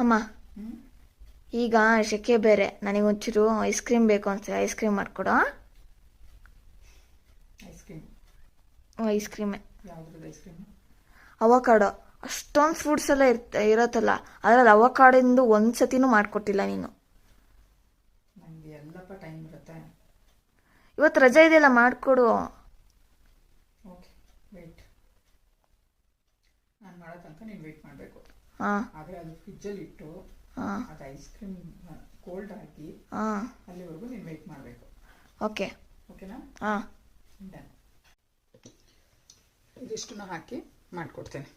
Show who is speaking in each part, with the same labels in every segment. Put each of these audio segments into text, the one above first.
Speaker 1: ಅಮ್ಮ ಈಗ ಸೆಕೆ ಬೇರೆ, ನನಗೊಂಚೂರು ಐಸ್ ಕ್ರೀಮ್ ಬೇಕು ಅನ್ಸುತ್ತೆ. ಐಸ್ ಕ್ರೀಮ್ ಮಾಡಿಕೊಡು. ಐಸ್ ಕ್ರೀಮೇ. ಅವಕಾಡೋ. ಅಷ್ಟೊಂದು ಫ್ರೂಟ್ಸ್ ಎಲ್ಲ ಇರತ್ತಲ್ಲ, ಅದ್ರಲ್ಲಿ ಅವಕಾಡಿಂದು ಒಂದು ಸತಿನೂ ಮಾಡಿಕೊಟ್ಟಿಲ್ಲ ನೀನು. ಇವತ್ತು ರಜೆ ಇದೆಯಲ್ಲ, ಮಾಡಿಕೊಡು. ಹಾಂ
Speaker 2: ಆದರೆ ಅದು ಫ್ರಿಜ್ಜಲ್ಲಿ ಇಟ್ಟು ಅದು ಐಸ್ ಕ್ರೀಮ್ ಕೋಲ್ಡ್ ಹಾಕಿ ಅಲ್ಲಿವರೆಗೂ ನೀನು ವೆಯ್ಟ್ ಮಾಡಬೇಕು.
Speaker 1: ಓಕೆ
Speaker 2: ಓಕೆನಾ?
Speaker 1: ಹಾಂ
Speaker 2: ಇದಿಷ್ಟನ್ನು ಹಾಕಿ ಮಾಡಿಕೊಡ್ತೇನೆ.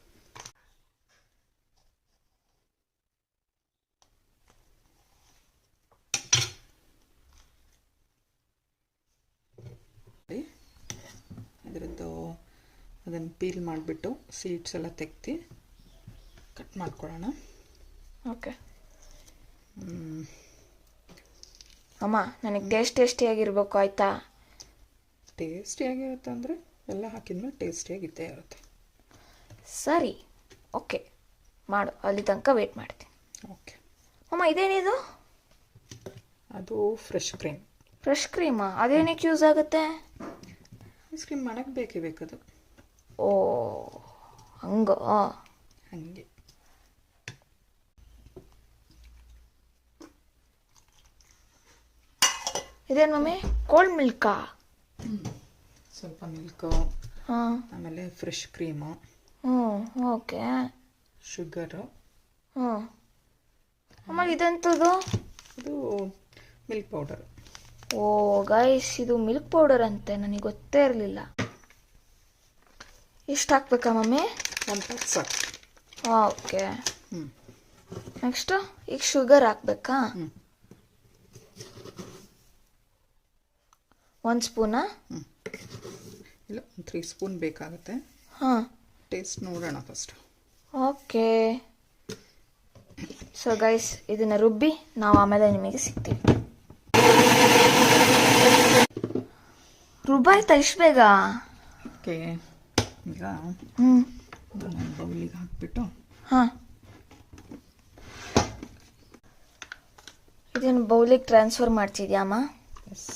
Speaker 2: ಅದರದ್ದು ಅದನ್ನು ಪೀಲ್ ಮಾಡಿಬಿಟ್ಟು ಸೀಡ್ಸ್ ಎಲ್ಲ ತೆಗ್ದು ಕಟ್ ಮಾಡ್ಕೊಳ್ಳೋಣ.
Speaker 1: ಓಕೆ ಅಮ್ಮ, ನನಗೆ ಟೇಸ್ಟಿಯಾಗಿರ್ಬೇಕು, ಆಯಿತಾ?
Speaker 2: ಟೇಸ್ಟಿಯಾಗಿರುತ್ತೆ ಅಂದರೆ ಎಲ್ಲ ಹಾಕಿದ್ಮೇಲೆ ಟೇಸ್ಟಿಯಾಗಿದ್ದೇ ಇರುತ್ತೆ.
Speaker 1: ಸರಿ, ಓಕೆ ಮಾಡು. ಅಲ್ಲಿ ತನಕ ವೇಟ್ ಮಾಡ್ತೀನಿ.
Speaker 2: ಓಕೆ
Speaker 1: ಅಮ್ಮ, ಇದೇನಿದು?
Speaker 2: ಅದು ಫ್ರೆಶ್ ಕ್ರೀಮ್.
Speaker 1: ಫ್ರೆಶ್ ಕ್ರೀಮಾ? ಅದೇನಕ್ಕೆ ಯೂಸ್ ಆಗುತ್ತೆ?
Speaker 2: ಐಸ್ ಕ್ರೀಮ್ ಮಾಡೋಕ್ಕೆ ಬೇಕೇ ಬೇಕದು.
Speaker 1: ಓ ಹಂಗೋ?
Speaker 2: ಹಾಗೆ
Speaker 1: ಇದೇನು ಮಮ್ಮಿ? ಕೋಲ್ಡ್ ಮಿಲ್ಕಾ?
Speaker 2: ಸ್ವಲ್ಪ ಮಿಲ್ಕು,
Speaker 1: ಹಾಂ,
Speaker 2: ಆಮೇಲೆ ಫ್ರೆಶ್ ಕ್ರೀಮು,
Speaker 1: ಓಕೆ,
Speaker 2: ಶುಗರು.
Speaker 1: ಆಮೇಲೆ ಇದೆಂಥದ್ದು?
Speaker 2: ಇದು ಮಿಲ್ಕ್ ಪೌಡರ್.
Speaker 1: ಓ ಗೈಸ್, ಇದು ಮಿಲ್ಕ್ ಪೌಡರ್ ಅಂತೆ, ನನಗೆ ಗೊತ್ತೇ ಇರಲಿಲ್ಲ. ಎಷ್ಟು ಹಾಕ್ಬೇಕಾ ಮಮ್ಮಿ?
Speaker 2: 1 ಕಪ್ ಸಾಕು.
Speaker 1: ಓಕೆ, ನೆಕ್ಸ್ಟು ಈಗ ಶುಗರ್ ಹಾಕ್ಬೇಕಾ? 1 ಸ್ಪೂನಾ?
Speaker 2: ಇಲ್ಲ, 3 ಸ್ಪೂನ್ ಬೇಕಾಗುತ್ತೆ.
Speaker 1: ಹಾಂ,
Speaker 2: ಟೇಸ್ಟ್ ನೋಡೋಣ ಫಸ್ಟ್.
Speaker 1: ಓಕೆ. ಸೊ ಗೈಸ್, ಇದನ್ನು ರುಬ್ಬಿ ನಾವು ಆಮೇಲೆ ನಿಮಗೆ ಸಿಗ್ತೀವಿ. ರುಬ್ಬಾಯ್ತಾ ಇಷ್ಟು ಬೇಗ?
Speaker 2: ಓಕೆ, ಈಗ ಬೌಲಿಗೆ ಹಾಕ್ಬಿಟ್ಟು.
Speaker 1: ಹಾಂ, ಇದನ್ನು ಬೌಲಿಗೆ ಟ್ರಾನ್ಸ್ಫರ್ ಮಾಡ್ತಿದ್ಯಾಮ್ಮ?
Speaker 2: ಎಸ್.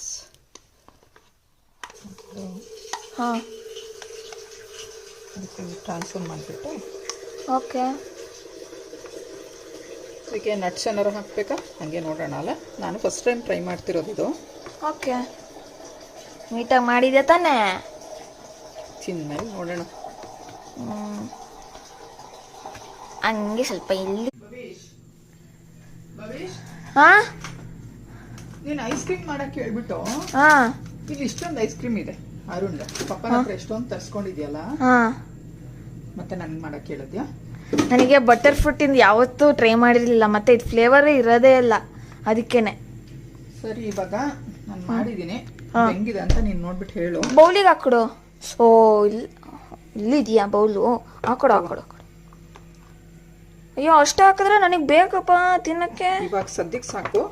Speaker 1: ಹಾಂ,
Speaker 2: ಅದಕ್ಕೆ ಟ್ರಾನ್ಸ್ಫರ್ ಮಾಡಿಬಿಟ್ಟು.
Speaker 1: ಓಕೆ.
Speaker 2: ಅದಕ್ಕೆ ನಟ್ಸ್ ಏನಾರು ಹಾಕಬೇಕಾ? ಹಾಗೆ ನೋಡೋಣ ಅಲ್ಲ. ನಾನು ಫಸ್ಟ್ ಟೈಮ್ ಟ್ರೈ ಮಾಡ್ತಿರೋದು ಇದು.
Speaker 1: ಓಕೆ, ನೀಟಾಗಿ ಮಾಡಿದೆ ತಾನೇ?
Speaker 2: ತಿಂದ್ಮೇಲೆ ನೋಡೋಣ.
Speaker 1: ಹಂಗೆ ಸ್ವಲ್ಪ ಇಲ್ಲಿ. ಹಾಂ,
Speaker 2: ನೀನು ಐಸ್ ಕ್ರೀಮ್ ಮಾಡಕ್ಕೆ ಹೇಳ್ಬಿಟ್ಟು
Speaker 1: ಹಾಂ,
Speaker 2: ಇಲ್ಲಿ ಇಷ್ಟೊಂದು ಐಸ್ ಕ್ರೀಮ್ ಇದೆ ಅರುಣ್ ಪಪ್ಪನ ಹತ್ರ ಎಷ್ಟೊಂದು ತರಿಸ್ಕೊಂಡಿದ್ಯಲ್ಲ,
Speaker 1: ಹಾಂ,
Speaker 2: ಮತ್ತೆ ನನಗೆ ಮಾಡಕ್ಕೆ ಹೇಳಿದ್ಯಾ?
Speaker 1: ನನಗೆ ಬಟರ್ ಫ್ರೂಟಿಂದ ಯಾವತ್ತೂ ಟ್ರೈ ಮಾಡಿರಲಿಲ್ಲ, ಮತ್ತೆ ಇದು ಫ್ಲೇವರೇ ಇರೋದೇ ಇಲ್ಲ, ಅದಕ್ಕೇನೆ.
Speaker 2: ಸರಿ, ಇವಾಗ ನಾನು ಮಾಡಿದ್ದೀನಿ, ಹೆಂಗಿದೆ ಅಂತ ನೀನು ನೋಡ್ಬಿಟ್ಟು ಹೇಳು.
Speaker 1: ಬೌಲಿಗೆ ಹಾಕೊಡು. ಓ, ಇಲ್ಲಿದೆಯಾ ಬೌಲು? ಹಾಕೊಡು ಹಾಕೊಡು ಹಾಕೊಡು. ಅಯ್ಯೋ, ಅಷ್ಟು ಹಾಕಿದ್ರೆ ನನಗೆ ಬೇಕಪ್ಪ ತಿನ್ನಕ್ಕೆ.
Speaker 2: ಇವಾಗ ಸದ್ಯಕ್ಕೆ ಸಾಕು,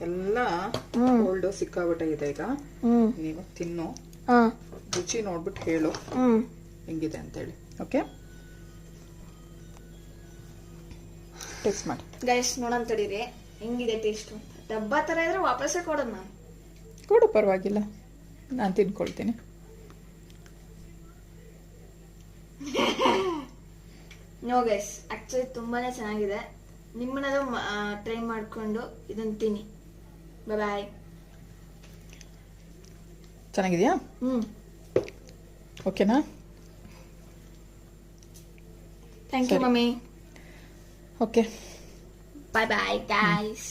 Speaker 2: ಎಲ್ಲ ಕೋಲ್ಡ್ ಸಿಕ್ಕಾಬಿಟ್ಟೆ ಇದೆ ಈಗ. ನೀವು ತಿನ್ನು, ರುಚಿ ನೋಡ್ಬಿಟ್ಟು ಹೇಳು ಹೆಂಗಿದೆ ಅಂತೇಳಿ. ಓಕೆ, ಟೇಸ್ಟ್ ಮಾಡಿ
Speaker 1: ಗೈಸ್. ನೋಡೋಣ ತಡೀರಿ ಹೆಂಗಿದೆ ಟೇಸ್ಟು. ಡಬ್ಬಾ ಥರ ಇದ್ರೆ ವಾಪಸ್ಸೇ ಕೊಡೋದು ನಾನು.
Speaker 2: ಕೊಡು, ಪರವಾಗಿಲ್ಲ, ನಾನು ತಿನ್ಕೊಳ್ತೀನಿ.
Speaker 1: ನೋ ಗೈಸ್, ಆ್ಯಕ್ಚುಲಿ ತುಂಬಾ ಚೆನ್ನಾಗಿದೆ. ನಿಮ್ಮನ್ನದು ಟ್ರೈ ಮಾಡಿಕೊಂಡು ಇದನ್ನು ತಿನ್ನಿ. ಬಾಯ್.
Speaker 2: ಚೆನ್ನಾಗಿದೆಯಾ? ಓಕೆನಾ?
Speaker 1: Thank you mummy.
Speaker 2: Okay,
Speaker 1: bye bye guys.